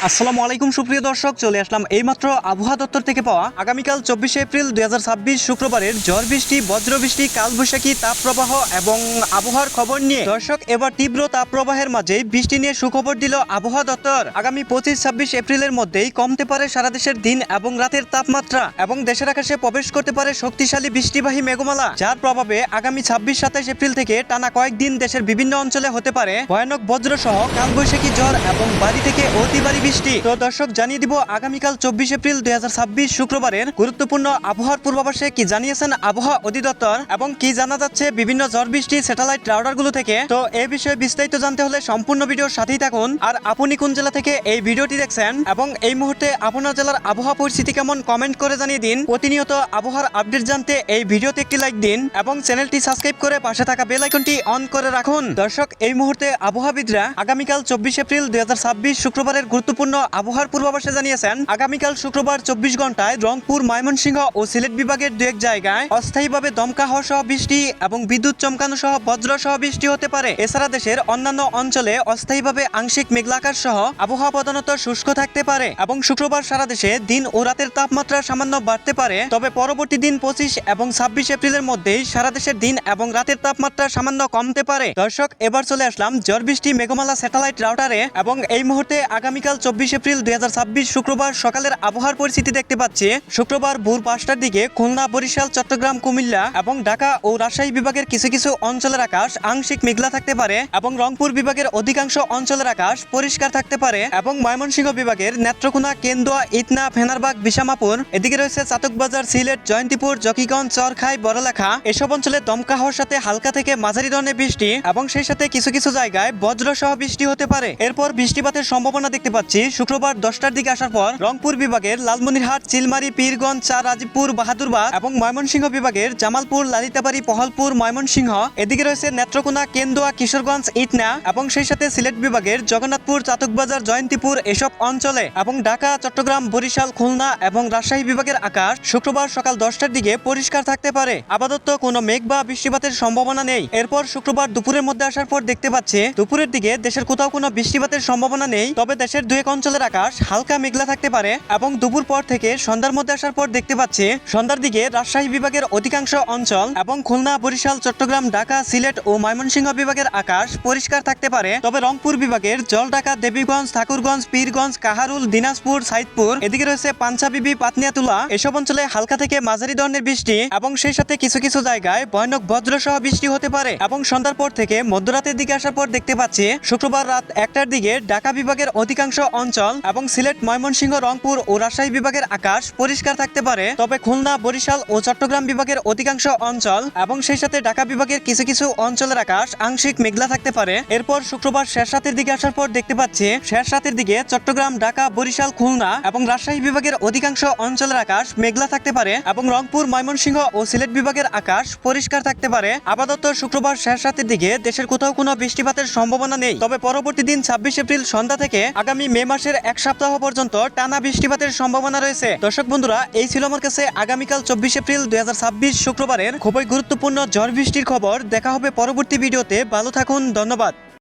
আসসালামু আলাইকুম সুপ্রিয় দর্শক, চলে আসলাম এইমাত্র আবহাওয়া দপ্তর থেকে পাওয়া আগামীকাল 24শে এপ্রিল 2026 শুক্রবারের ঝড় বৃষ্টি, বজ্রবৃষ্টি, কালবৈশাখী, তাপপ্রবাহ এবং আবহাওয়ার খবর নিয়ে। দর্শক, এবার তীব্র তাপপ্রবাহের মাঝে বৃষ্টি নিয়ে সুখবর দিল আবহাওয়া দপ্তর। আগামী 25-26 এপ্রিলের মধ্যেই কমতে পারে সারা দেশের দিন এবং রাতের তাপমাত্রা এবং দেশের আকাশে প্রবেশ করতে পারে শক্তিশালী বৃষ্টিবাহী মেঘমালা, যার প্রভাবে আগামী 26-27 এপ্রিল থেকে টানা কয়েকদিন দেশের বিভিন্ন অঞ্চলে হতে পারে ভয়ানক বজ্রসহ কালবৈশাখী ঝড় এবং বাড়ি থেকে অতি ভারী বৃষ্টি। তো দর্শক, জানিয়ে দিব আগামীকাল 24 এপ্রিল 2026 শুক্রবারের গুরুত্বপূর্ণ আবহাওয়ার পূর্বাভাসে কি জানিয়েছেন আবহাওয়া অধিদপ্তর এবং কি জানা যাচ্ছে বিভিন্ন ঝড় বৃষ্টি স্যাটেলাইট রাডারগুলো থেকে। তো এই বিষয়ে বিস্তারিত জানতে হলে সম্পূর্ণ ভিডিওর সাথেই থাকুন। আর আপনি কোন জেলা থেকে এই ভিডিওটি দেখছেন এবং এই মুহূর্তে আপনার জেলার আবহাওয়া পরিস্থিতি কেমন কমেন্ট করে জানিয়ে দিন। প্রতিনিয়ত আবহাওয়ার আপডেট জানতে এই ভিডিওতে একটি লাইক দিন এবং চ্যানেলটি সাবস্ক্রাইব করে পাশে থাকা বেল আইকনটি অন করে রাখুন। দর্শক, এই মুহূর্তে আবহাওয়াবিদরা আগামীকাল 24 এপ্রিল 2026 শুক্রবারের গুরুত্বপূর্ণ আবহাওয়ার পূর্বাভাসে জানিয়েছেন আগামীকাল শুক্রবার 24 ঘন্টায় রংপুর, ময়মনসিংহ ও সিলেট বিভাগের দু এক জায়গায় অস্থায়ীভাবে দমকা হওয়া সহ বৃষ্টি এবং বিদ্যুৎ চমকানো সহ বজ্র সহ বৃষ্টি হতে পারে। এছাড়া দেশের অন্যান্য অঞ্চলে অস্থায়ীভাবে আংশিক মেঘলা আকাশ সহ আবহাওয়া প্রধানত শুষ্ক থাকতে পারে এবং শুক্রবার সারা দেশে দিন ও রাতের তাপমাত্রা সামান্য বাড়তে পারে। তবে পরবর্তী দিন 25 এবং 26 এপ্রিলের মধ্যেই সারা দেশের দিন এবং রাতের তাপমাত্রা সামান্য কমতে পারে। দর্শক, এবার চলে আসলাম ঝড় বৃষ্টি মেঘমালা স্যাটেলাইট রাউটারে এবং এই মুহূর্তে আগামীকাল 24 এপ্রিল 2026 শুক্রবার সকালের আবহাওয়ার পরিস্থিতি দেখতে পাচ্ছি। শুক্রবার ভোর 5টার দিকে খুলনা, বরিশাল, চট্টগ্রাম, কুমিল্লা এবং ঢাকা ও রাজশাহী বিভাগের কিছু কিছু অঞ্চলের আকাশ আংশিক মেঘলা থাকতে পারে এবং রংপুর বিভাগের অধিকাংশ অঞ্চলের আকাশ পরিষ্কার থাকতে পারে এবং ময়মনসিংহ বিভাগের নেত্রকোনা, কেন্দুয়া, ইটনা, ফেনারবাগ, বিশামাপুর, এদিকে রয়েছে চাতকবাজার, সিলেট, জয়ন্তীপুর, জকিগঞ্জ, চরখাই, বড়লেখা, এসব অঞ্চলে দমকা হওয়ার সাথে হালকা থেকে মাঝারি ধরনের বৃষ্টি এবং সেই সাথে কিছু কিছু জায়গায় বজ্র সহ বৃষ্টি হতে পারে। এরপর বৃষ্টিপাতের সম্ভাবনা দেখতে পাচ্ছি শুক্রবার 10টার দিকে আসার পর রংপুর বিভাগের লালমনিরহাট, চিলমারি, পীরগঞ্জ, চা, রাজীবপুর, বাহাদুরবাদ এবং ময়মনসিংহ বিভাগের জামালপুর, লালিতাবাড়ি, পহলপুর, ময়মনসিংহ, এদিকে রয়েছে নেত্রকোনা, কেন্দুয়া, কিশোরগঞ্জ, ইটনা এবং সেই সাথে সিলেট বিভাগের জগন্নাথপুর, চাতকবাজার, জয়ন্তীপুর, এসব অঞ্চলে এবং ঢাকা, চট্টগ্রাম, বরিশাল, খুলনা এবং রাজশাহী বিভাগের আকাশ শুক্রবার সকাল 10টার দিকে পরিষ্কার থাকতে পারে। আপাতত কোনো মেঘ বা বৃষ্টিপাতের সম্ভাবনা নেই। এরপর শুক্রবার দুপুরের মধ্যে আসার পর দেখতে পাচ্ছি দুপুরের দিকে দেশের কোথাও কোনো বৃষ্টিপাতের সম্ভাবনা নেই। তবে দেশের দু এক অঞ্চলের আকাশ হালকা মেঘলা থাকতে পারে এবং দুপুর পর থেকে সন্ধ্যার মধ্যে আসার পর দেখতে পাচ্ছি সন্ধ্যার দিকে রাজশাহী বিভাগের অধিকাংশ অঞ্চল এবং খুলনা, বরিশাল, চট্টগ্রাম, ঢাকা, সিলেট ও ময়মনসিংহ বিভাগের আকাশ পরিষ্কার থাকতে পারে। তবে রংপুর বিভাগের জলঢাকা, দেবীগঞ্জ, ঠাকুরগঞ্জ, পীরগঞ্জ, কাহারুল, দিনাজপুর, সাইদপুর, এদিকে রয়েছে পাঞ্চাবিবি, পাতনিয়াতুলা, এসব অঞ্চলে হালকা থেকে মাঝারি ধরনের বৃষ্টি এবং সেই সাথে কিছু কিছু জায়গায় ভয়ানক বজ্র সহ বৃষ্টি হতে পারে এবং সন্ধ্যার পর থেকে মধ্যরাতের দিকে আসার পর দেখতে পাচ্ছি শুক্রবার রাত 1টার দিকে ঢাকা বিভাগের অধিকাংশ অঞ্চল এবং সিলেট, ময়মনসিংহ, রংপুর ও রাজশাহী বিভাগের আকাশ পরিষ্কার থাকতে পারে। তবে খুলনা, বরিশাল ও চট্টগ্রাম বিভাগের অধিকাংশ অঞ্চল এবং সেই সাথে ঢাকা বিভাগের কিছু কিছু অঞ্চলের আকাশ আংশিক মেঘলা থাকতে পারে। এরপর শুক্রবার শেষ রাতের দিকে আসার পর দেখতে পাচ্ছি শেষ রাতের দিকে চট্টগ্রাম, ঢাকা, বরিশাল, খুলনা এবং রাজশাহী বিভাগের অধিকাংশ অঞ্চলের আকাশ মেঘলা থাকতে পারে এবং রংপুর, ময়মনসিংহ ও সিলেট বিভাগের আকাশ পরিষ্কার থাকতে পারে। আপাতত শুক্রবার শেষ রাতের দিকে দেশের কোথাও কোনো বৃষ্টিপাতের সম্ভাবনা নেই। তবে পরবর্তী দিন 26 এপ্রিল সন্ধ্যা থেকে আগামী মে মাসের এক সপ্তাহ পর্যন্ত টানা বৃষ্টিপাতের সম্ভাবনা রয়েছে। দর্শক বন্ধুরা, এই ছিল আমার কাছে আগামীকাল 24 এপ্রিল 2026 শুক্রবারের খুবই গুরুত্বপূর্ণ ঝড় বৃষ্টির খবর। দেখা হবে পরবর্তী ভিডিওতে। ভালো থাকুন, ধন্যবাদ।